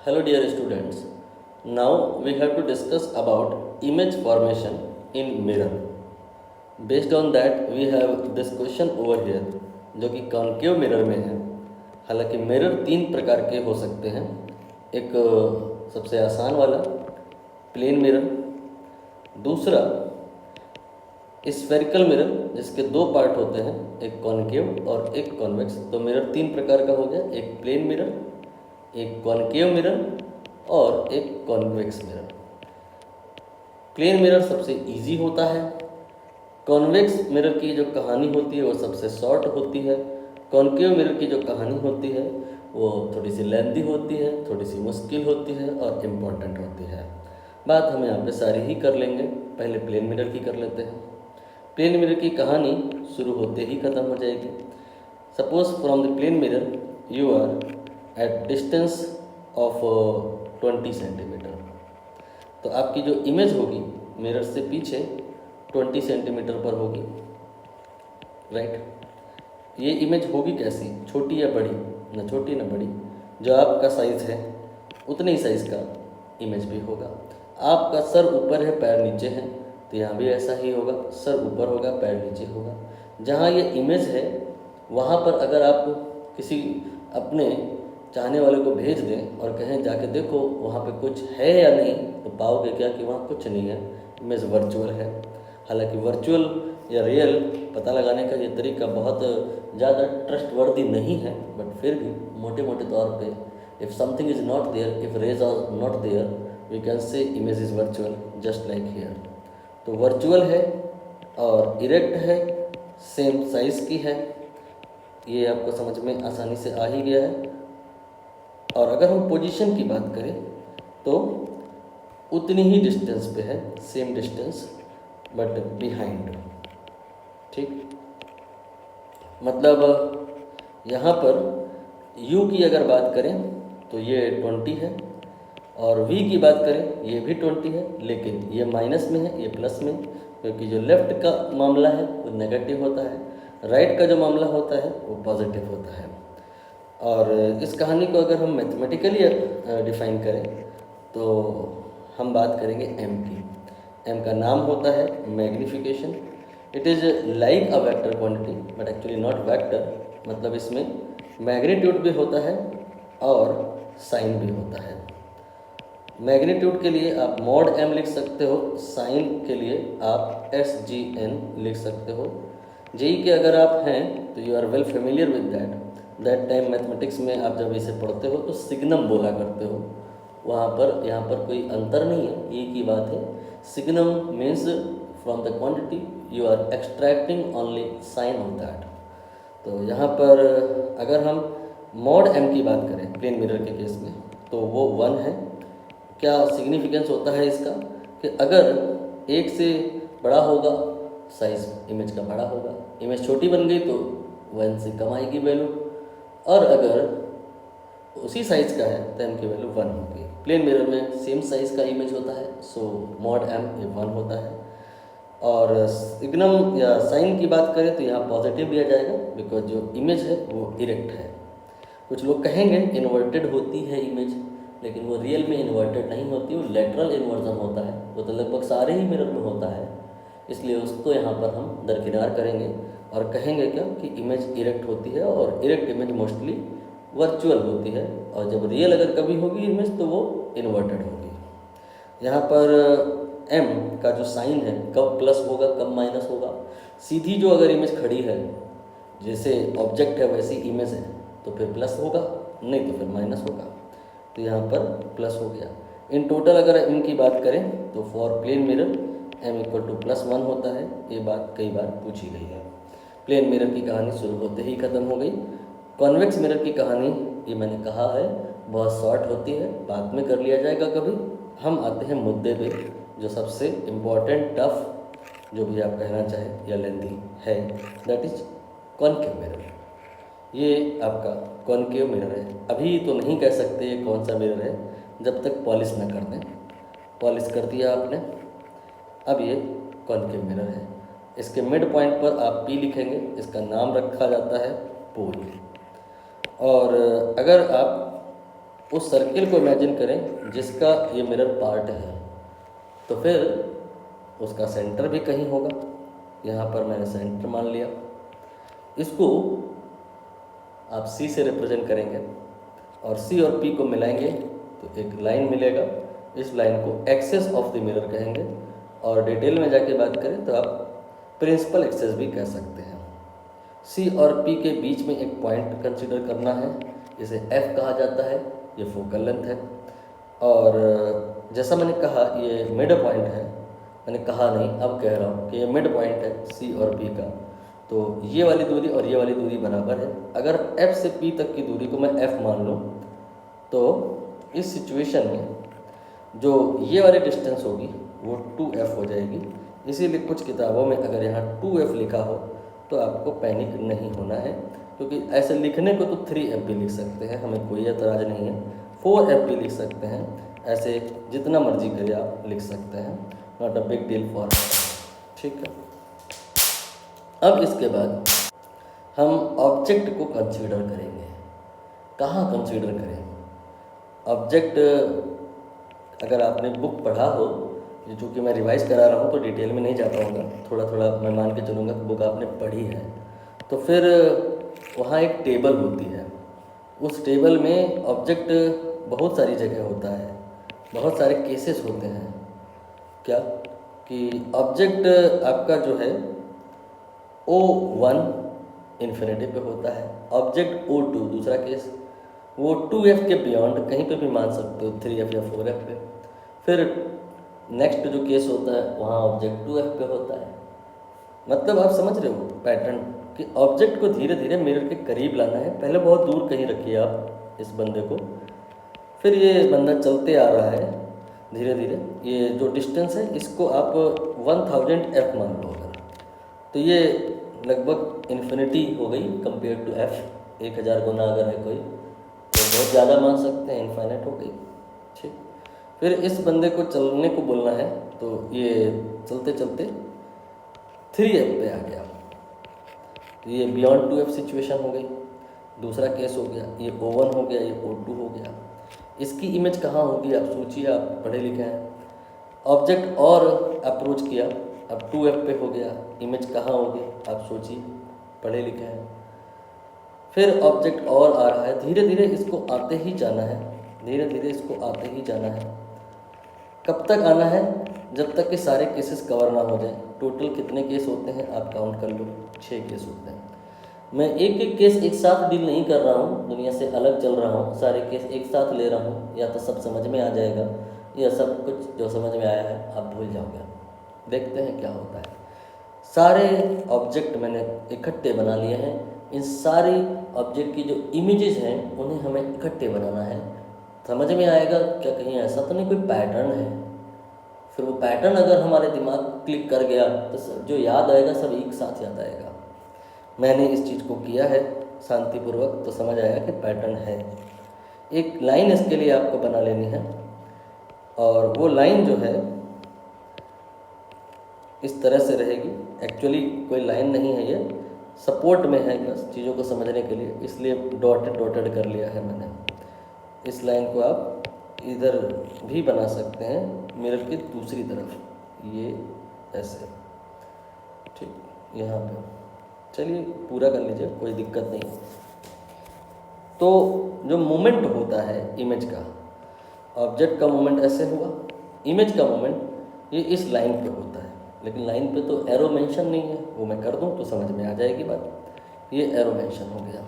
Hello dear students. Now we have to discuss about image formation in mirror. Based on that we have this question over here जो कि concave mirror में है। हालांकि mirror तीन प्रकार के हो सकते हैं। एक सबसे आसान वाला प्लेन मिरर, दूसरा स्फेरिकल मिरर जिसके दो पार्ट होते हैं, एक कॉन्केव और एक कॉन्वेक्स। तो मिरर तीन प्रकार का हो गया, एक प्लेन मिरर, एक कॉन्केव मिरर और एक कॉन्वेक्स मिरर। प्लेन मिरर सबसे इजी होता है, कॉन्वेक्स मिरर की जो कहानी होती है वो सबसे शॉर्ट होती है, कॉन्केव मिरर की जो कहानी होती है वो थोड़ी सी लेंथी होती है, थोड़ी सी मुश्किल होती है और इम्पॉर्टेंट होती है। बात हम यहाँ पे सारी ही कर लेंगे। पहले प्लेन मिरर की कर लेते हैं। प्लेन मिरर की कहानी शुरू होते ही ख़त्म हो जाएगी। Suppose from the plane mirror you are at distance of 20 centimetre. तो आपकी जो इमेज होगी मिरर से पीछे 20 सेंटीमीटर पर होगी, राइट। ये इमेज होगी कैसी, छोटी या बड़ी, ना छोटी ना बड़ी। जो आपका साइज़ है उतने ही साइज़ का इमेज भी होगा। आपका सर ऊपर है पैर नीचे है तो यहाँ भी ऐसा ही होगा, सर ऊपर होगा पैर नीचे होगा। जहाँ ये इमेज है वहाँ पर अगर आप किसी अपने चाहने वाले को भेज दें और कहें जाके देखो वहाँ पे कुछ है या नहीं, तो पाओगे क्या कि वहाँ कुछ नहीं है, इमेज वर्चुअल है। हालांकि वर्चुअल या रियल पता लगाने का ये तरीका बहुत ज़्यादा ट्रस्टवर्दी नहीं है, बट फिर भी मोटे मोटे तौर पे if something is not there, if rays are not there, we can say image is virtual just like here. तो वर्चुअल है और इरेक्ट है, सेम साइज़ की है, ये आपको समझ में आसानी से आ ही गया है। और अगर हम पोजीशन की बात करें तो उतनी ही डिस्टेंस पे है, सेम डिस्टेंस बट बिहाइंड, ठीक। मतलब यहाँ पर u की अगर बात करें तो ये 20 है और v की बात करें ये भी 20 है, लेकिन ये माइनस में है, ये प्लस में, क्योंकि जो लेफ़्ट का मामला है वो नेगेटिव होता है, राइट का जो मामला होता है वो पॉजिटिव होता है। और इस कहानी को अगर हम मैथमेटिकली डिफ़ाइन करें तो हम बात करेंगे m की। m का नाम होता है magnification. It is like a vector quantity but actually not vector. मतलब इसमें मैग्नीट्यूड भी होता है और साइन भी होता है। मैग्नीट्यूड के लिए आप मॉड m लिख सकते हो, साइन के लिए आप SGN लिख सकते हो। जेई के अगर आप हैं तो you are well familiar with that time mathematics में आप जब इसे पढ़ते हो तो सिग्नम बोला करते हो। वहाँ पर यहाँ पर कोई अंतर नहीं है, एक ही बात है। Signum means from the quantity you are extracting only sign of that. तो यहाँ पर अगर हम मॉड m की बात करें प्लेन मिरर के केस में तो वो 1 है। क्या सिग्निफिकेंस होता है इसका कि अगर 1 से बड़ा होगा साइज इमेज का बड़ा होगा, इमेज छोटी बन गई तो 1 से कम आएगी वैल्यू, और अगर उसी साइज़ का है तो m की वैल्यू 1 होगी। प्लेन मिरर में सेम साइज़ का इमेज होता है, सो मॉड m ये 1 होता है। और सिग्नम या साइन की बात करें तो यहाँ पॉजिटिव दिया जाएगा बिकॉज जो इमेज है वो इरेक्ट है। कुछ लोग कहेंगे इन्वर्टेड होती है इमेज, लेकिन वो रियल में इन्वर्टेड नहीं होती, वो लेटरल इन्वर्जन होता है। वो तो लगभग सारे ही मिरर में होता है, इसलिए उसको यहाँ पर हम दरकिनार करेंगे और कहेंगे क्या कि इमेज इरेक्ट होती है और इरेक्ट इमेज मोस्टली वर्चुअल होती है, और जब रियल अगर कभी होगी इमेज तो वो इन्वर्टेड होगी। यहाँ पर m का जो साइन है कब प्लस होगा कब माइनस होगा, सीधी जो अगर इमेज खड़ी है जैसे ऑब्जेक्ट है वैसी इमेज है तो फिर प्लस होगा, नहीं तो फिर माइनस होगा। तो यहाँ पर प्लस हो गया। इन टोटल अगर m की बात करें तो for plane mirror m equal to +1 होता है। ये बात कई बार पूछी गई है। प्लेन मिरर की कहानी शुरू होते ही ख़त्म हो गई। कॉन्वेक्स मिरर की कहानी ये मैंने कहा है बहुत शॉर्ट होती है, बाद में कर लिया जाएगा कभी। हम आते हैं मुद्दे पे जो सबसे इम्पॉर्टेंट, टफ, जो भी आप कहना चाहें या लेंथी है, दैट इज कॉन्केव मिरर। ये आपका कॉन्केव मिरर है। अभी तो नहीं कह सकते ये कौन सा मिरर है जब तक पॉलिश ना कर दें। पॉलिश कर दिया आपने, अब ये कॉन्केव मिरर है। इसके मिड पॉइंट पर आप P लिखेंगे, इसका नाम रखा जाता है पोल। और अगर आप उस सर्किल को इमेजिन करें जिसका ये मिरर पार्ट है, तो फिर उसका सेंटर भी कहीं होगा। यहाँ पर मैंने सेंटर मान लिया। इसको आप सी से रिप्रेजेंट करेंगे और सी और पी को मिलाएंगे तो एक लाइन मिलेगा। इस लाइन को एक्सेस ऑफ द मिरर कहेंगे, और डिटेल में जाके बात करें तो आप प्रिंसिपल एक्सेस भी कह सकते हैं। सी और पी के बीच में एक पॉइंट कंसीडर करना है, इसे एफ कहा जाता है, ये फोकल लेंथ है। और जैसा मैंने कहा ये मिड पॉइंट है, मैंने कहा नहीं अब कह रहा हूँ कि ये मिड पॉइंट है सी और पी का। तो ये वाली दूरी और ये वाली दूरी बराबर है। अगर F से P तक की दूरी को मैं F मान लूँ तो इस सिचुएशन में जो ये वाली डिस्टेंस होगी वो 2F हो जाएगी। इसीलिए कुछ किताबों में अगर यहाँ 2F लिखा हो तो आपको पैनिक नहीं होना है, क्योंकि ऐसे लिखने को तो 3F भी लिख सकते हैं, हमें कोई एतराज़ नहीं है। 4F भी लिख सकते हैं, ऐसे जितना मर्जी करिए आप लिख सकते हैं, not a big deal for. ठीक है, अब इसके बाद हम ऑब्जेक्ट को कंसीडर करेंगे। कहाँ कंसीडर करें ऑब्जेक्ट? अगर आपने बुक पढ़ा हो, जो कि मैं रिवाइज़ करा रहा हूँ तो डिटेल में नहीं जा पाऊँगा, थोड़ा थोड़ा मैं मान के चलूँगा कि बुक आपने पढ़ी है, तो फिर वहाँ एक टेबल होती है। उस टेबल में ऑब्जेक्ट बहुत सारी जगह होता है, बहुत सारे केसेस होते हैं। क्या कि ऑब्जेक्ट आपका जो है O1 इन्फिनिटी पे होता है, ऑब्जेक्ट O2 दूसरा केस, वो 2F के बियॉन्ड कहीं पे भी मान सकते हो, 3F या 4F पे। फिर नेक्स्ट जो केस होता है वहाँ ऑब्जेक्ट 2F पे होता है। मतलब आप समझ रहे हो पैटर्न कि ऑब्जेक्ट को धीरे धीरे मिरर के करीब लाना है। पहले बहुत दूर कहीं रखिए आप इस बंदे को, फिर ये बंदा चलते आ रहा है धीरे धीरे, ये जो डिस्टेंस है इसको आप 1000F मान लो अगर, तो ये लगभग इन्फिनिटी हो गई कंपेयर टू F। 1000 गुना अगर है कोई तो बहुत ज़्यादा मान सकते हैं, इनफाइनाइट हो गई। ठीक, फिर इस बंदे को चलने को बोलना है तो ये चलते चलते 3F पे आ गया, तो ये बियॉन्ड 2F सिचुएशन हो गई। दूसरा केस हो गया, ये O1 हो गया, ये O2 हो गया। इसकी इमेज कहाँ होगी आप सोचिए, आप पढ़े लिखे हैं। ऑब्जेक्ट और अप्रोच किया, अब 2F पे हो गया, इमेज कहाँ होगी आप सोचिए, पढ़े लिखे हैं। फिर ऑब्जेक्ट और आ रहा है, धीरे धीरे इसको आते ही जाना है, धीरे धीरे इसको आते ही जाना है। कब तक आना है? जब तक कि सारे केसेस कवर ना हो जाए। टोटल कितने केस होते हैं आप काउंट कर लो, 6 केस होते हैं। मैं एक एक केस एक साथ डील नहीं कर रहा हूँ, दुनिया से अलग चल रहा हूँ, सारे केस एक साथ ले रहा हूँ, या तो सब समझ में आ जाएगा या सब कुछ जो समझ में आया है आप भूल जाओगे। देखते हैं क्या होता है। सारे ऑब्जेक्ट मैंने इकट्ठे बना लिए हैं। इन सारी ऑब्जेक्ट की जो इमेजेस हैं उन्हें हमें इकट्ठे बनाना है। समझ में आएगा क्या कहीं ऐसा तो नहीं कोई पैटर्न है? फिर वो पैटर्न अगर हमारे दिमाग क्लिक कर गया तो जो याद आएगा सब एक साथ याद आएगा। मैंने इस चीज़ को किया है शांतिपूर्वक, तो समझ आया कि पैटर्न है। एक लाइन इसके लिए आपको बना लेनी है, और वो लाइन जो है इस तरह से रहेगी। एक्चुअली कोई लाइन नहीं है, ये सपोर्ट में है बस चीज़ों को समझने के लिए, इसलिए डॉटेड डॉटेड कर लिया है मैंने। इस लाइन को आप इधर भी बना सकते हैं मिरर की दूसरी तरफ, ये ऐसे। ठीक, यहाँ पे चलिए पूरा कर लीजिए, कोई दिक्कत नहीं। तो जो मोमेंट होता है इमेज का, ऑब्जेक्ट का मोमेंट ऐसे हुआ, इमेज का मोमेंट ये इस लाइन पे होता है। लेकिन लाइन पे तो एरो मेंशन नहीं है, वो मैं कर दूं तो समझ में आ जाएगी बात। ये एरो मेंशन हो गया।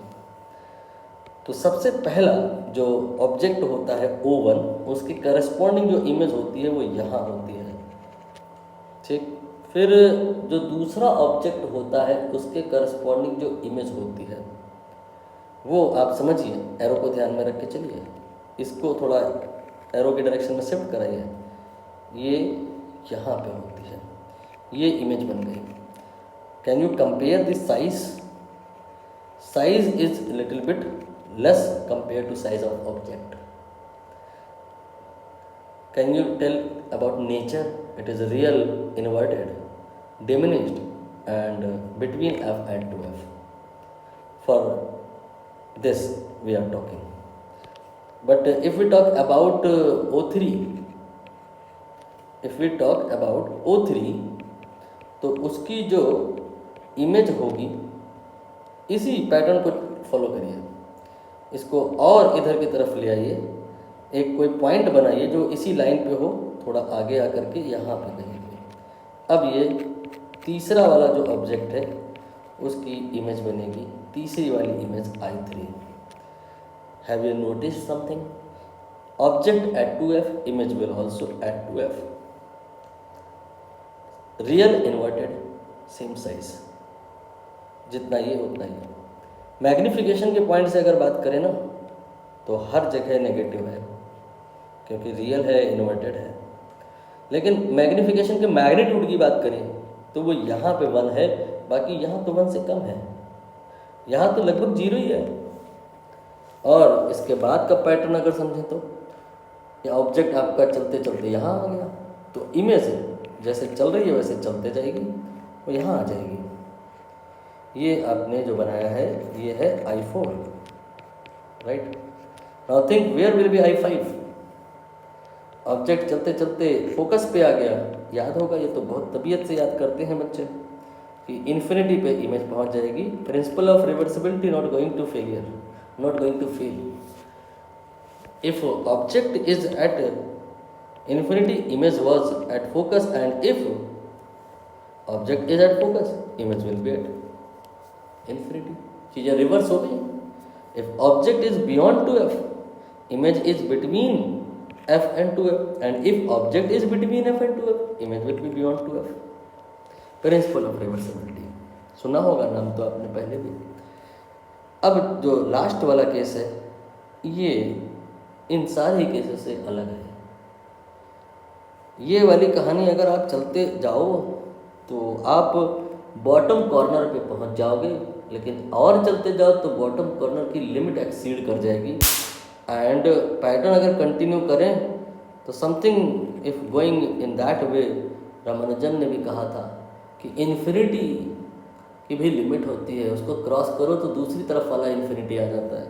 तो सबसे पहला जो ऑब्जेक्ट होता है O1, उसकी करस्पॉन्डिंग जो इमेज होती है वो यहाँ होती है। ठीक, फिर जो दूसरा ऑब्जेक्ट होता है उसके करस्पॉन्डिंग जो इमेज होती है वो आप समझिए, एरो को ध्यान में रख के चलिए, इसको थोड़ा एरो की डायरेक्शन में शिफ्ट कराइए, ये यहाँ पे होती है, ये इमेज बन गई। Can you compare this size? Size is little bit less compared to size of object. Can you tell about nature? It is real, inverted, diminished, and between F and 2F. For this we are talking. But if we talk about O3, if we talk about O3, तो उसकी जो image होगी इसी pattern को follow करिए, इसको और इधर की तरफ ले आइए, एक कोई पॉइंट बनाइए जो इसी लाइन पे हो, थोड़ा आगे आकर के यहाँ पे कहीं पे। अब ये तीसरा वाला जो ऑब्जेक्ट है उसकी इमेज बनेगी, तीसरी वाली image I3। Have you notice something? Object at 2f, image will also eight 2f। Real inverted same size, जितना ये उतना ही। मैग्निफिकेशन के पॉइंट से अगर बात करें ना तो हर जगह नेगेटिव है, क्योंकि रियल है, इन्वर्टेड है। लेकिन मैग्निफिकेशन के मैग्नीट्यूड की बात करें तो वो यहाँ पे 1 है, बाकी यहाँ तो 1 से कम है, यहाँ तो लगभग 0 ही है। और इसके बाद का पैटर्न अगर समझें तो ये ऑब्जेक्ट आपका चलते चलते यहाँ आ गया, तो इमेज जैसे चल रही है वैसे चलते जाएगी, वो यहाँ आ जाएगी। ये आपने जो बनाया है ये है I4, right. Now think where will be I5? Object चलते चलते फोकस पे आ गया, याद होगा, ये तो बहुत तबीयत से याद करते हैं बच्चे कि इन्फिनिटी पे इमेज पहुंच जाएगी। Principle of reversibility, not going to failure, not going to fail. If object is at infinity, image was at focus, and if object is at focus, image will be at infinity। चीज़ें reverse हो गई। if object is beyond 2f, image is between f and 2f, and if object is between f and 2f, image will be beyond 2f। Principal of reversibility सुना होगा नाम तो आपने पहले भी। अब जो लास्ट वाला केस है ये इन सारे केसेस से अलग है। ये वाली कहानी अगर आप चलते जाओ तो आप बॉटम कॉर्नर पे पहुंच जाओगे, लेकिन और चलते जाओ तो बॉटम कॉर्नर की लिमिट एक्सीड कर जाएगी। एंड पैटर्न अगर कंटिन्यू करें तो something if going in that way, Ramanujan ने भी कहा था कि इन्फिनिटी की भी लिमिट होती है, उसको क्रॉस करो तो दूसरी तरफ वाला इन्फिनिटी आ जाता है।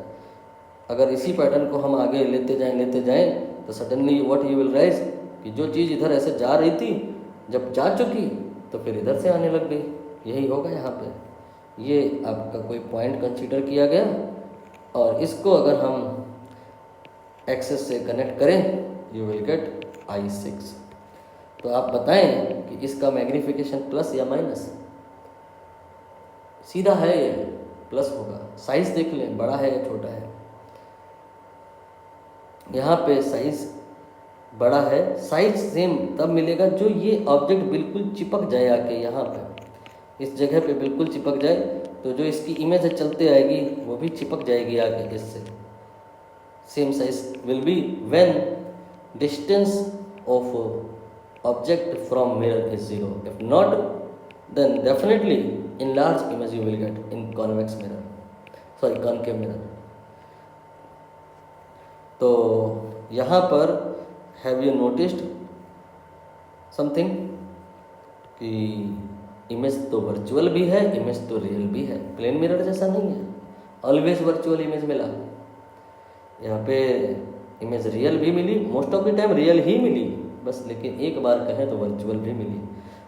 अगर इसी पैटर्न को हम आगे लेते जाएं तो suddenly what you will rise कि जो चीज़ इधर ऐसे जा रही थी जब जा चुकी तो फिर इधर से आने लग गई। यही होगा यहाँ पे। ये आपका कोई पॉइंट कंसीडर किया गया और इसको अगर हम एक्सेस से कनेक्ट करें यू विल गेट I6। तो आप बताएं कि इसका मैग्नीफिकेशन प्लस या माइनस? सीधा है, ये प्लस होगा। साइज देख लें, बड़ा है या छोटा है। यहाँ पे साइज बड़ा है, साइज सेम तब मिलेगा जो ये ऑब्जेक्ट बिल्कुल चिपक जाए आके, यहाँ पे इस जगह पे बिल्कुल चिपक जाए, तो जो इसकी इमेज है चलते आएगी वो भी चिपक जाएगी आगे इससे। Same size will be when distance of object from mirror is 0। If not then definitely in large image you will get in convex mirror, sorry concave mirror. तो यहाँ पर हैव यू नोटिस्ड समथिंग कि image तो virtual भी है, image तो real भी है। प्लेन मिरर जैसा नहीं है ऑलवेज वर्चुअल इमेज मिला। यहाँ पे इमेज रियल भी मिली, most of the time real ही मिली बस, लेकिन एक बार कहें तो वर्चुअल भी मिली।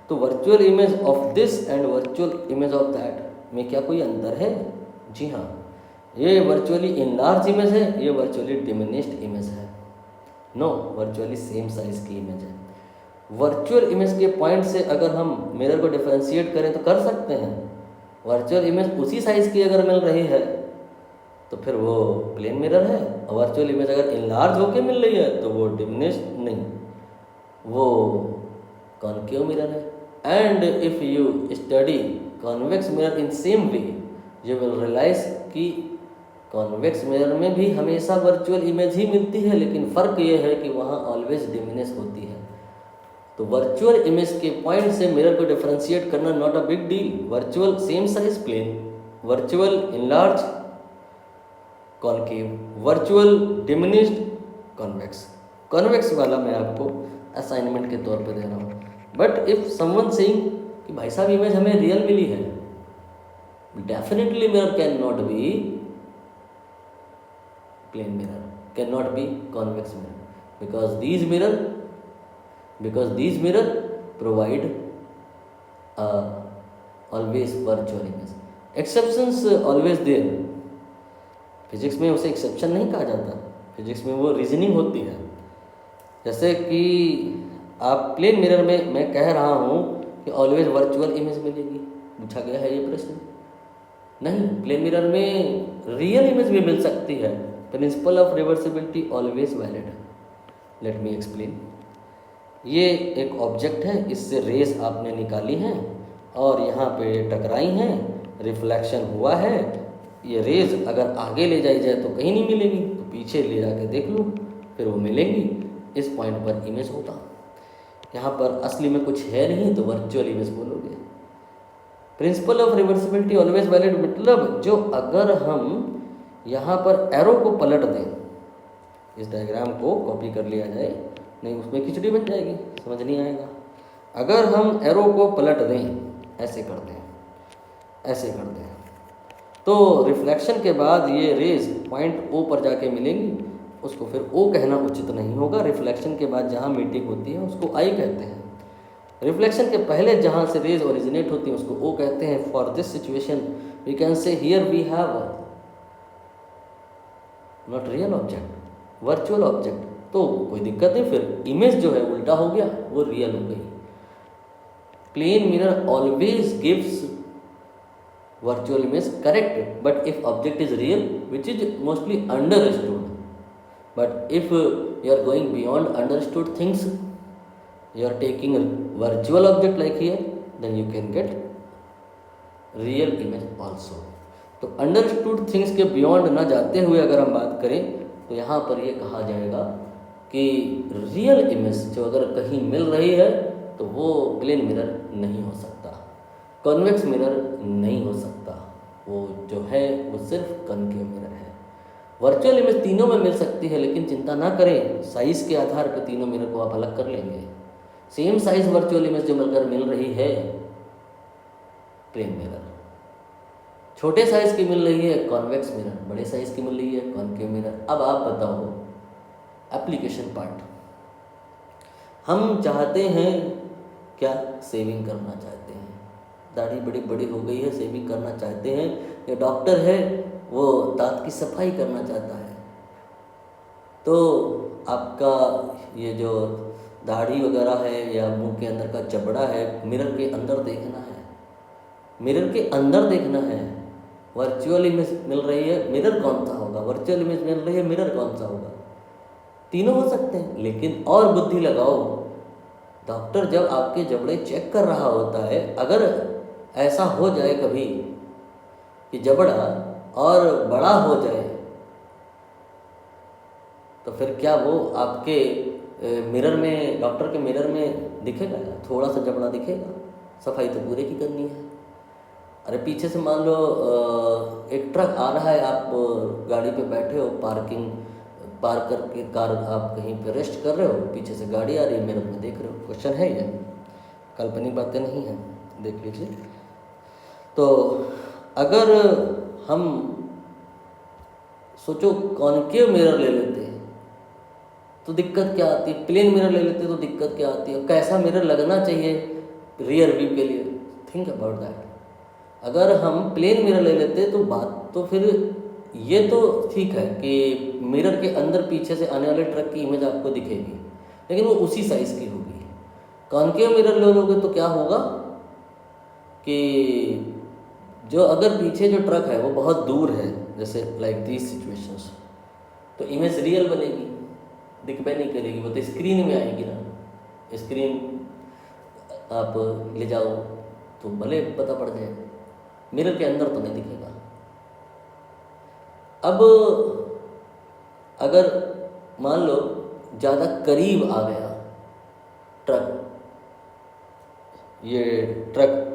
तो virtual image of this and virtual image of that में क्या कोई अंतर है? जी हाँ, ये वर्चुअली इनलार्ज इमेज है, ये वर्चुअली डिमिनिश्ड इमेज है। नो, वर्चुअली सेम साइज की इमेज है। वर्चुअल इमेज के पॉइंट से अगर हम मिरर को डिफरेंशिएट करें तो कर सकते हैं। वर्चुअल इमेज उसी साइज की अगर मिल रही है तो फिर वो प्लेन मिरर है, और वर्चुअल इमेज अगर इनलार्ज होके मिल रही है तो वो डिमिनिश्ड नहीं, वो कॉनकेव मिरर है। And if you study convex mirror in same way you will realise कि कॉन्वेक्स मिरर में भी हमेशा वर्चुअल इमेज ही मिलती है, लेकिन फ़र्क ये है कि वहाँ ऑलवेज डिमिनिश होती है। तो वर्चुअल इमेज के पॉइंट से मिरर को डिफरेंशिएट करना not a big deal. Virtual same size plane, virtual enlarge concave, virtual diminished convex. Convex वाला मैं आपको असाइनमेंट के तौर पे दे रहा हूँ। बट इफ समवन सेइंग कि भाई साहब इमेज हमें रियल मिली है, definitely mirror can not be plane mirror. cannot be convex mirror, because these mirror provide always virtual image. Exceptions always there. Physics में उसे एक्सेप्शन नहीं कहा जाता, फिजिक्स में वो रीजनिंग होती है। जैसे कि आप प्लेन मिरर में मैं कह रहा हूँ कि ऑलवेज वर्चुअल इमेज मिलेगी, पूछा गया है ये प्रश्न। नहीं, प्लेन मिरर में रियल इमेज भी मिल सकती है। Principle of reversibility always valid है। Let me explain. ये एक ऑब्जेक्ट है, इससे रेस आपने निकाली हैं और यहाँ पे टकराई हैं, रिफ्लेक्शन हुआ है। ये रेज अगर आगे ले जाई जाए तो कहीं नहीं मिलेगी, तो पीछे ले जाके देख लो, फिर वो मिलेंगी। इस पॉइंट पर इमेज होगा। यहाँ पर असली में कुछ है नहीं तो वर्चुअल इमेज बोलोगे। Principal of reversibility always valid मतलब जो अगर हम यहाँ पर एरो को पलट दें, इस डायग्राम को कॉपी कर लिया जाए, नहीं उसमें खिचड़ी बन जाएगी, समझ नहीं आएगा। अगर हम एरो को पलट दें, ऐसे कर दें, ऐसे कर दें, तो रिफ्लेक्शन के बाद ये रेज पॉइंट ओ पर जाके मिलेंगी। उसको फिर ओ कहना उचित नहीं होगा। रिफ्लेक्शन के बाद जहाँ मीटिंग होती है उसको आई कहते हैं। रिफ्लेक्शन के पहले जहाँ से रेज ओरिजिनेट होती है उसको ओ कहते हैं। For this situation we can say here we have not real object, virtual object. तो कोई दिक्कत नहीं, फिर इमेज जो है उल्टा हो गया, वो रियल हो गई। Plane mirror always gives virtual image, correct, but if object is real, which is mostly understood, but if you are going beyond understood things, you are taking a virtual object like here, then you can get real image also. तो understood things के beyond ना जाते हुए अगर हम बात करें तो यहाँ पर ये कहा जाएगा कि रियल इमेज जो अगर कहीं मिल रही है तो वो प्लेन मिरर नहीं हो सकता, कॉन्वेक्स मिरर नहीं हो सकता। वो जो है वो सिर्फ कॉन्केव मिरर है। वर्चुअल इमेज तीनों में मिल सकती है, लेकिन चिंता ना करें, साइज़ के आधार पर तीनों मिरर को आप अलग कर लेंगे। सेम साइज वर्चुअल इमेज जो मिलकर मिल रही है प्लेन मिरर, छोटे साइज की मिल रही है कॉन्वेक्स मिरर, बड़े साइज की मिल रही है कॉन्केव मिरर। अब आप बताओ एप्लीकेशन पार्ट। हम चाहते हैं क्या, सेविंग करना चाहते हैं, दाढ़ी बड़ी बड़ी हो गई है, सेविंग करना चाहते हैं, या डॉक्टर है वो दांत की सफाई करना चाहता है। तो आपका ये जो दाढ़ी वगैरह है या मुंह के अंदर का जबड़ा है, मिरर के अंदर देखना है, मिरर के अंदर देखना है। वर्चुअल इमेज मिल रही है, मिरर कौन सा होगा, वर्चुअल इमेज मिल रही है, मिरर कौन सा होगा, तीनों हो सकते हैं। लेकिन और बुद्धि लगाओ, डॉक्टर जब आपके जबड़े चेक कर रहा होता है, अगर ऐसा हो जाए कभी कि जबड़ा और बड़ा हो जाए तो फिर क्या वो आपके मिरर में, डॉक्टर के मिरर में दिखेगा? थोड़ा सा जबड़ा दिखेगा, सफाई तो पूरे की करनी है। अरे पीछे से मान लो एक ट्रक आ रहा है, आप गाड़ी पे बैठे हो, पार्क करके कार आप कहीं पे रेस्ट कर रहे हो, पीछे से गाड़ी आ रही है, मिरर में देख रहे हो। क्वेश्चन है ये, काल्पनिक बातें नहीं हैं, देख लीजिए। तो अगर हम सोचो कॉन्केव मिरर ले लेते हैं तो दिक्कत क्या आती है, प्लेन मिरर ले लेते तो दिक्कत क्या आती है, कैसा मिरर लगना चाहिए रियर व्यू के लिए, थिंक अबाउट दैट। अगर हम प्लेन मिरर ले लेते तो बात तो फिर ये तो ठीक है कि मिरर के अंदर पीछे से आने वाले ट्रक की इमेज आपको दिखेगी, लेकिन वो उसी साइज़ की होगी। कॉन्केव मिरर ले लोगे तो क्या होगा कि जो अगर पीछे जो ट्रक है वो बहुत दूर है, जैसे लाइक दीज सिचुएशंस, तो इमेज रियल बनेगी, दिखबे नहीं करेगी, वो तो स्क्रीन में आएगी ना। स्क्रीन आप ले जाओ तो भले पता पड़ जाए, मिरर के अंदर तो नहीं दिखेगा। अब अगर मान लो ज़्यादा करीब आ गया ट्रक, ये ट्रक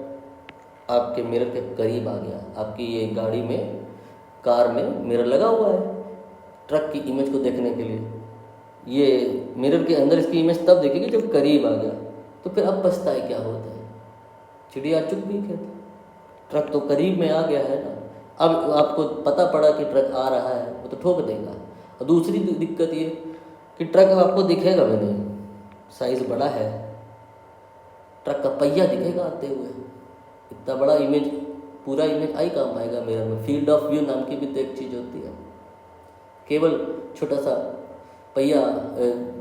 आपके मिरर के करीब आ गया, आपकी ये गाड़ी में, कार में मिरर लगा हुआ है ट्रक की इमेज को देखने के लिए। ये मिरर के अंदर इसकी इमेज तब देखेगी जब करीब आ गया। तो फिर अब पछताए क्या होता है, चिड़िया चुग गई खेत, ट्रक तो करीब में आ गया है ना। अब आपको पता पड़ा कि ट्रक आ रहा है, वो तो ठोक देगा। और दूसरी दिक्कत ये कि ट्रक अब आपको दिखेगा भी नहीं, साइज़ बड़ा है, ट्रक का पहिया दिखेगा आते हुए, इतना बड़ा इमेज, पूरा इमेज आई कहाँ पाएगा मिरर में। फील्ड ऑफ व्यू नाम की भी तो एक चीज़ होती है, केवल छोटा सा पहिया,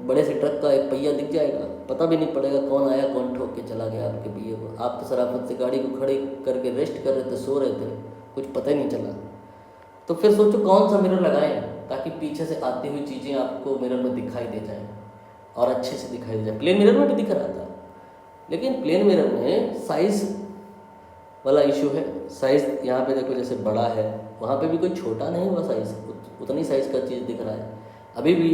बड़े से ट्रक का एक पहिया दिख जाएगा, पता भी नहीं पड़ेगा कौन आया कौन ठोक के चला गया आपके पहिए को। आप तो शराफत से गाड़ी को खड़े करके रेस्ट कर रहे थे, सो रहे थे, कुछ पता ही नहीं चला। तो फिर सोचो कौन सा मिरर लगाएं ताकि पीछे से आती हुई चीज़ें आपको मिरर में दिखाई दे जाएं और अच्छे से दिखाई दे जाए। प्लेन मिरर में भी दिख रहा था, लेकिन प्लेन मिरर में साइज़ वाला इशू है। साइज़ यहाँ पे देखो जैसे बड़ा है, वहाँ पे भी कोई छोटा नहीं हुआ साइज़, उतनी साइज़ का चीज़ दिख रहा है। अभी भी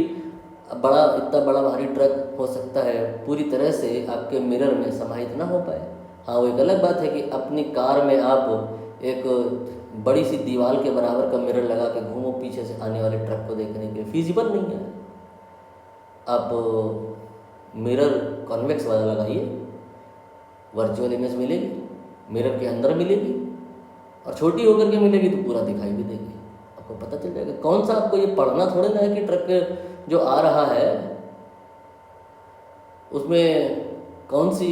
बड़ा, इतना बड़ा भारी ट्रक हो सकता है पूरी तरह से आपके मिरर में समाहित ना हो पाए। हाँ, वो एक अलग बात है कि अपनी कार में आप एक बड़ी सी दीवार के बराबर का मिरर लगा के घूमो पीछे से आने वाले ट्रक को देखने के लिए, फिजिबल नहीं है। आप मिरर कॉन्वेक्स वाला लगाइए, वर्चुअल इमेज मिलेगी, मिरर के अंदर मिलेगी, और छोटी होकर के मिलेगी तो पूरा दिखाई भी देगी, आपको पता चल जाएगा। कौन सा आपको ये पढ़ना थोड़े ना है कि ट्रक जो आ रहा है उसमें कौन सी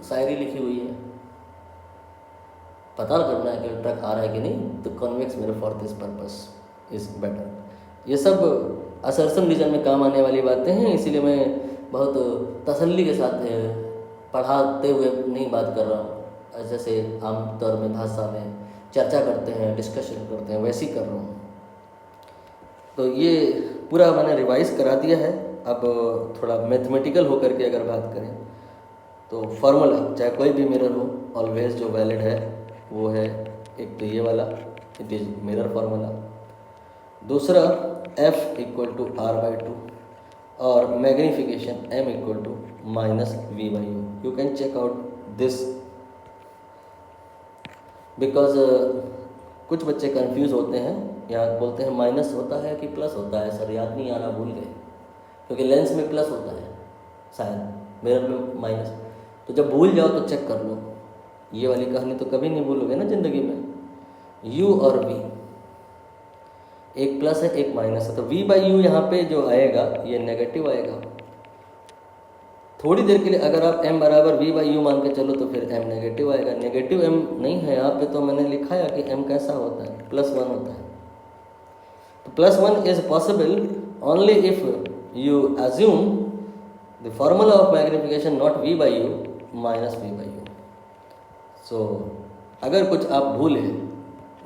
शायरी लिखी हुई है, पता करना है कि ट्रक आ रहा है कि नहीं, तो convex mirror for this purpose is better. ये सब असर्शन रीजन में काम आने वाली बातें हैं, इसीलिए मैं बहुत तसल्ली के साथ पढ़ाते हुए नहीं बात कर रहा हूँ, जैसे आमतौर में भाषा में चर्चा करते हैं, डिस्कशन करते हैं, वैसे ही कर रहा हूँ। तो ये पूरा मैंने रिवाइज करा दिया है। अब थोड़ा मैथमेटिकल होकर के अगर बात करें तो फार्मूला, चाहे कोई भी मिरर हो, ऑलवेज जो वैलिड है वो है, एक तो ये वाला, इट इज़ मिरर फार्मूला। दूसरा F इक्वल टू R/2 और magnification M equal to -V/U। You can check out this because कुछ बच्चे कंफ्यूज होते हैं, यहाँ बोलते हैं माइनस होता है कि प्लस होता है, सर याद नहीं आ रहा, भूल गए, क्योंकि लेंस में प्लस होता है शायद, मिरर में माइनस। तो जब भूल जाओ तो चेक कर लो, ये वाली कहानी तो कभी नहीं भूलोगे ना ज़िंदगी में। U और V, एक प्लस है एक माइनस है, तो V/U यहाँ पे जो आएगा ये नेगेटिव आएगा। थोड़ी देर के लिए अगर आप M बराबर V/U मान के चलो तो फिर M नेगेटिव आएगा। नेगेटिव M नहीं है यहाँ पे, तो मैंने लिखा है कि M कैसा होता है, +1 होता है। तो +1 is possible only if you assume the formula of magnification not V/U -V/U। सो अगर कुछ आप भूले,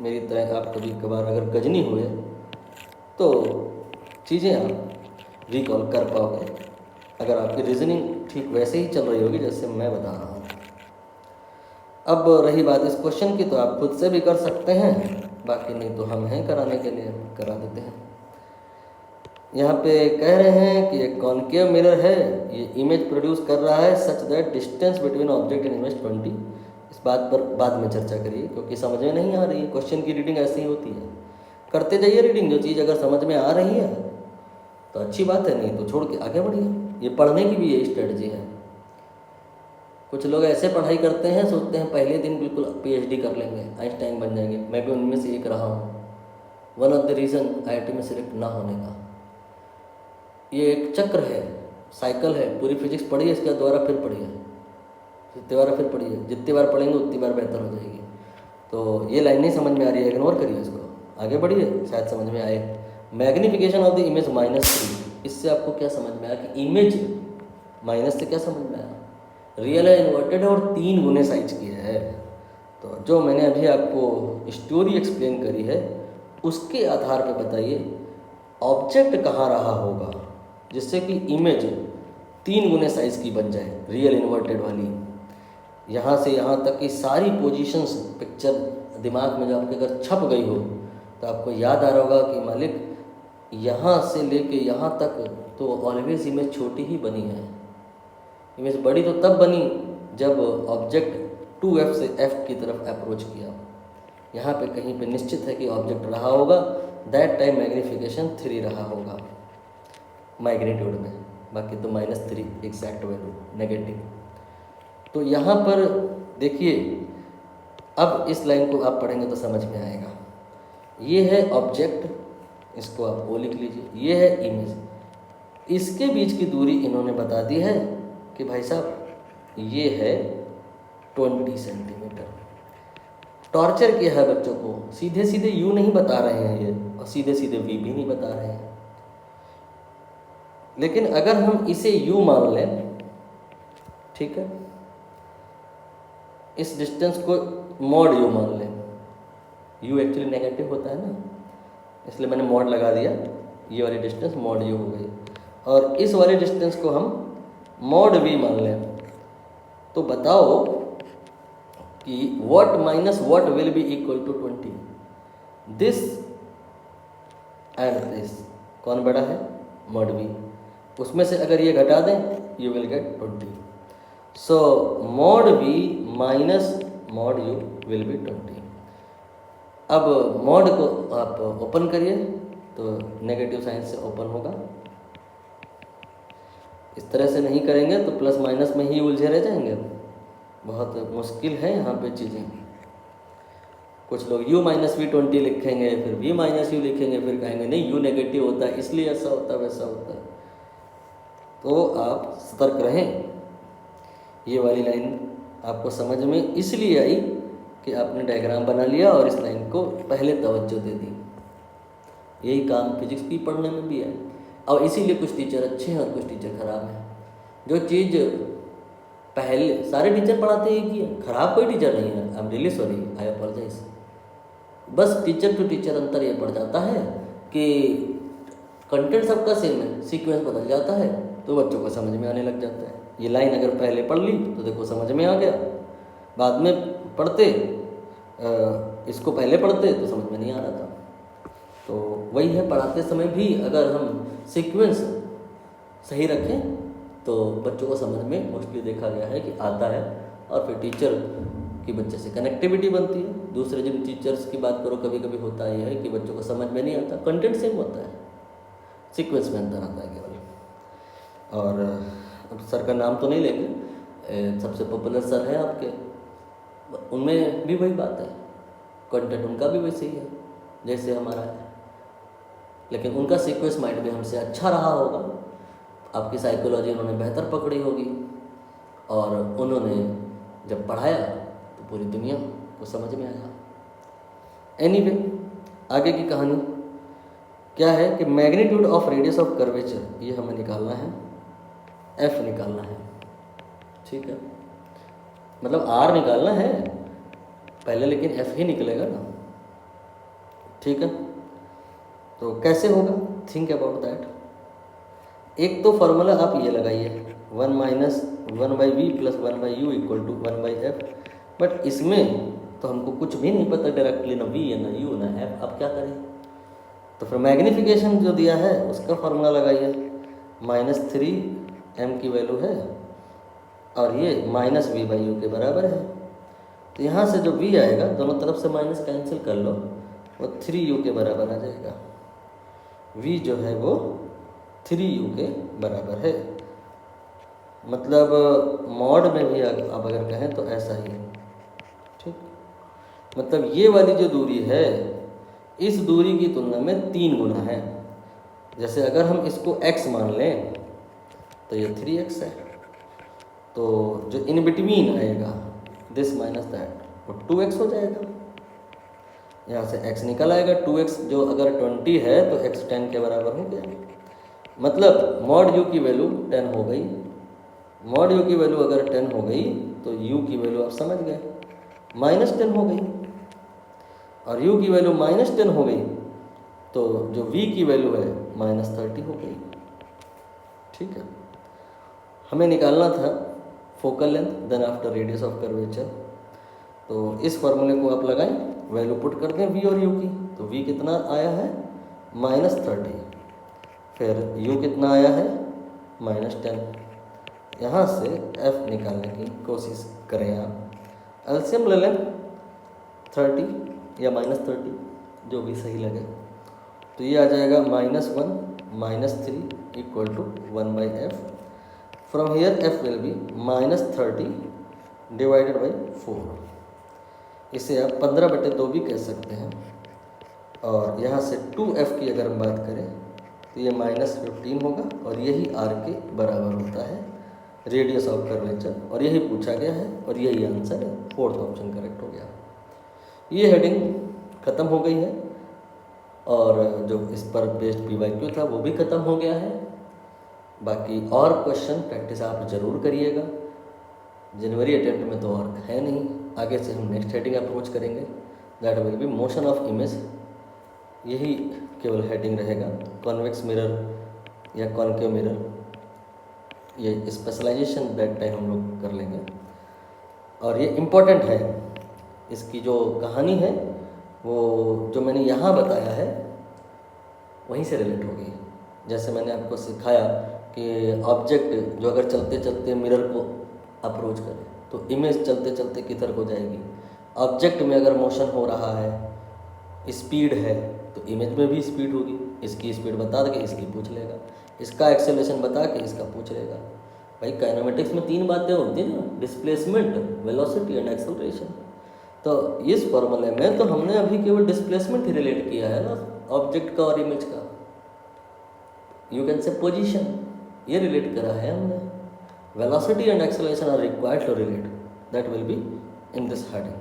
मेरी तरह आप कभी कभार अगर गजनी हुए, तो चीज़ें आप रिकॉल कर पाओगे अगर आपकी रीजनिंग ठीक वैसे ही चल रही होगी जैसे मैं बता रहा हूँ। अब रही बात इस क्वेश्चन की, तो आप खुद से भी कर सकते हैं, बाकी नहीं तो हम हैं कराने के लिए, करा देते हैं। यहाँ पे कह रहे हैं कि एक कॉनकेव मिरर है, ये इमेज प्रोड्यूस कर रहा है such that distance between object and image 20। इस बात पर बाद में चर्चा करिए क्योंकि समझ में नहीं आ रही है। क्वेश्चन की रीडिंग ऐसी ही होती है, करते जाइए रीडिंग, जो चीज़ अगर समझ में आ रही है तो अच्छी बात है, नहीं तो छोड़ के आगे बढ़िए। ये पढ़ने की भी यही स्ट्रेटजी है। कुछ लोग ऐसे पढ़ाई करते हैं, सोचते हैं पहले दिन बिल्कुल PhD कर लेंगे, आइंस्टाइन बन जाएंगे। मैं भी उनमें से एक रहा हूँ। One of the reason IIT में सिलेक्ट ना होने का ये एक चक्र है, साइकिल है। पूरी फिजिक्स पढ़िए, इसके द्वारा फिर पढ़िए, दोबारा फिर पढ़िए, जितनी बार पढ़ेंगे उतनी बार बेहतर हो जाएगी। तो ये लाइन नहीं समझ में आ रही है, इग्नोर करिए इसको, आगे बढ़िए, शायद समझ में आए। मैग्निफिकेशन ऑफ द इमेज -3, इससे आपको क्या समझ में आया कि इमेज माइनस से क्या समझ में आया, रियल है, इन्वर्टेड है और 3 गुने साइज की है। तो जो मैंने अभी आपको स्टोरी एक्सप्लेन करी है उसके आधार पर बताइए ऑब्जेक्ट कहाँ रहा होगा जिससे कि इमेज 3 गुने साइज की बन जाए, रियल इन्वर्टेड वाली। यहाँ से यहाँ तक की सारी पोजीशंस पिक्चर दिमाग में जब आपके अगर छप गई हो तो आपको याद आ रहा होगा कि मालिक यहाँ से लेके यहाँ तक तो ऑलवेज इमेज छोटी ही बनी है। इमेज बड़ी तो तब बनी जब ऑब्जेक्ट 2F से F की तरफ अप्रोच किया। यहाँ पे कहीं पे निश्चित है कि ऑब्जेक्ट रहा होगा, दैट टाइम मैग्नीफिकेशन 3 रहा होगा मैग्नीट्यूड में, बाकी तो -3 एग्जैक्ट वैल्यू नेगेटिव। तो यहाँ पर देखिए, अब इस लाइन को आप पढ़ेंगे तो समझ में आएगा। ये है ऑब्जेक्ट, इसको आप ओ लिख लीजिए। ये है इमेज, इसके बीच की दूरी इन्होंने बता दी है कि भाई साहब ये है 20 सेंटीमीटर। टॉर्चर किया है बच्चों को, सीधे सीधे यू नहीं बता रहे हैं ये, और सीधे सीधे वी भी नहीं बता रहे हैं। लेकिन अगर हम इसे यू मान लें, ठीक है, इस डिस्टेंस को मॉड यू मान लें, यू एक्चुअली नेगेटिव होता है ना, इसलिए मैंने मॉड लगा दिया, ये वाली डिस्टेंस मॉड यू हो गई, और इस वाले डिस्टेंस को हम मॉड वी मान लें, तो बताओ कि what minus what will be equal to 20, this and this, कौन बड़ा है, मॉड वी, उसमें से अगर ये घटा दें you will gate 20, so mod we minus mod you will be 20। अब मॉड को आप ओपन करिए तो नेगेटिव साइन से ओपन होगा, इस तरह से नहीं करेंगे तो प्लस माइनस में ही उलझे रह जाएंगे, बहुत मुश्किल है यहाँ पे चीज़ें। कुछ लोग u माइनस वी 20 लिखेंगे, फिर v माइनस यू लिखेंगे, फिर कहेंगे नहीं u नेगेटिव होता है इसलिए ऐसा होता है वैसा होता है। तो आप सतर्क रहें। ये वाली लाइन आपको समझ में इसलिए आई कि आपने डायग्राम बना लिया और इस लाइन को पहले तवज्जो दे दी। यही काम फिजिक्स की पढ़ने में भी है, और इसीलिए कुछ टीचर अच्छे हैं और कुछ टीचर खराब हैं। जो चीज़ पहले सारे टीचर पढ़ाते हैं कि खराब कोई टीचर नहीं है, I am really sorry, I apologise. बस टीचर टू टीचर अंतर ये पड़ जाता है कि कंटेंट सबका सेम है, सीक्वेंस बदल जाता है तो बच्चों को समझ में आने लग जाता है। ये लाइन अगर पहले पढ़ ली तो देखो समझ में आ गया, बाद में पढ़ते इसको पहले पढ़ते तो समझ में नहीं आ रहा था। तो वही है, पढ़ाते समय भी अगर हम सीक्वेंस सही रखें तो बच्चों को समझ में मोस्टली देखा गया है कि आता है, और फिर टीचर की बच्चे से कनेक्टिविटी बनती है। दूसरे जिन टीचर्स की बात करो कभी कभी होता है कि बच्चों को समझ में नहीं आता, कंटेंट सेम होता है, सीक्वेंस में अंतर आता है केवल। और अब सर का नाम तो नहीं लेंगे, सबसे पॉपुलर सर है आपके, उनमें भी वही बात है, कंटेंट उनका भी वैसे ही है जैसे हमारा है, लेकिन उनका सीक्वेंस माइंड भी हमसे अच्छा रहा होगा। आपकी साइकोलॉजी उन्होंने बेहतर पकड़ी होगी, और उन्होंने जब पढ़ाया तो पूरी दुनिया को समझ में आया। एनीवे, आगे की कहानी क्या है कि magnitude of radius of curvature, ये हमें निकालना है, एफ निकालना है, ठीक है, मतलब आर निकालना है पहले, लेकिन एफ ही निकलेगा ना, ठीक है। तो कैसे होगा, थिंक अबाउट दैट। एक तो फॉर्मूला आप ये लगाइए 1 minus 1/v plus 1/u equal to 1/f, but इसमें तो हमको कुछ भी नहीं पता डायरेक्टली, ना v या ना u ना f, अब क्या करें। तो फिर मैग्नीफिकेशन जो दिया है उसका फॉर्मूला लगाइए, -3m की वैल्यू है और ये -v/u के बराबर है। तो यहाँ से जो v आएगा दोनों तरफ से माइनस कैंसिल कर लो, वो 3u के बराबर आ जाएगा। v जो है वो 3u के बराबर है, मतलब मॉड में भी आप अगर कहें तो ऐसा ही है, ठीक। मतलब ये वाली जो दूरी है इस दूरी की तुलना में 3 गुना है। जैसे अगर हम इसको x मान लें तो ये 3x है, तो जो इन बिटवीन आएगा दिस माइनस दैट वो 2x हो जाएगा। यहाँ से x निकल आएगा, 2x जो अगर 20 है तो x 10 के बराबर हो गया। मतलब मॉड u की वैल्यू 10 हो गई। मॉड u की वैल्यू अगर 10 हो गई तो u की वैल्यू आप समझ गए -10 हो गई, और u की वैल्यू -10 हो गई तो जो v की वैल्यू है -30 हो गई, ठीक है। हमें निकालना था focal length then after radius of curvature. तो इस फॉर्मूले को आप लगाएं, वैल्यू पुट कर दें v और u की, तो v कितना आया है -30, फिर u कितना आया है -10। यहाँ से f निकालने की कोशिश करें आप, एलसीएम ले लें 30 या -30 जो भी सही लगे। तो ये आ जाएगा -1 -3 equal to 1/f। From here f will be -30 divided by 4। इसे आप 15/2 भी कह सकते हैं, और यहाँ से 2f की अगर हम बात करें तो ये -15 होगा और यही r के बराबर होता है रेडियस ऑफ कर्वेचर, और यही पूछा गया है और यही आंसर है। फोर्थ ऑप्शन करेक्ट हो गया। ये हेडिंग ख़त्म हो गई है और जो इस पर बेस्ड PYQ था वो भी ख़त्म हो गया है। बाकी और क्वेश्चन प्रैक्टिस आप ज़रूर करिएगा। जनवरी अटेम्प्ट में तो और है नहीं, आगे से हम नेक्स्ट हेडिंग अप्रोच करेंगे, that will B motion of image. यही केवल हेडिंग रहेगा, कॉन्वेक्स मिरर या कॉनकेव मिरर, ये स्पेशलाइजेशन दैट टाइम हम लोग कर लेंगे। और ये इम्पोर्टेंट है, इसकी जो कहानी है वो जो मैंने यहाँ बताया है वहीं से रिलेट होगी। जैसे मैंने आपको सिखाया कि ऑब्जेक्ट जो अगर चलते चलते मिरर को अप्रोच करे तो इमेज चलते चलते किधर को जाएगी। ऑब्जेक्ट में अगर मोशन हो रहा है, स्पीड है, तो इमेज में भी स्पीड होगी। इसकी स्पीड बता के इसकी पूछ लेगा, इसका एक्सेलरेशन बता के इसका पूछ लेगा। भाई काइनेमेटिक्स में 3 बातें होती हैं ना, डिस्प्लेसमेंट, वेलोसिटी एंड एक्सेलरेशन। तो इस फॉर्मूले में तो हमने अभी केवल डिस्प्लेसमेंट ही रिलेट किया है ना, ऑब्जेक्ट का और इमेज का। यू कैन से पोजीशन, ये रिलेट करा है हमने। Velocity and acceleration are required to relate, that will be in this heading.